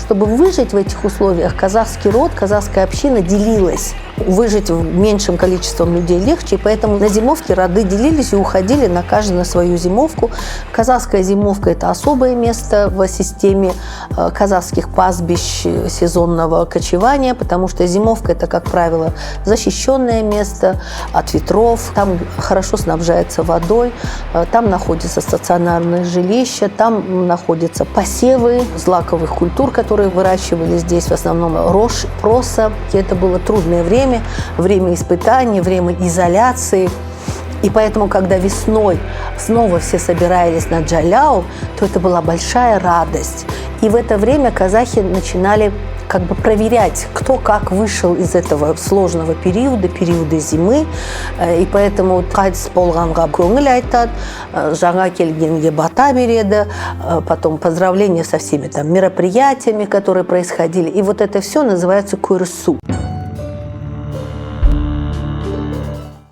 Чтобы выжить в этих условиях, казахский род, казахская община делилась. Выжить меньшим количеством людей легче, и поэтому на зимовке роды делились и уходили на каждый на свою зимовку. Казахская зимовка – это особое место в системе казахских пастбищ сезонного кочевания, потому что зимовка – это, как правило, защищенное место от ветров, там хорошо снабжается водой, там находится стационарное жилище, там находятся посевы злаковых культур, которые выращивали здесь, в основном рожь, проса. И это было трудное время испытаний, время изоляции. И поэтому, когда весной снова все собирались на Джаляу, то это была большая радость. И в это время казахи начинали как бы проверять, кто как вышел из этого сложного периода зимы. И поэтому қайтыс болғанға көңіл айтады, жаңа келгенге бата береді, потом поздравления со всеми там мероприятиями, которые происходили. И вот это все называется көрісу.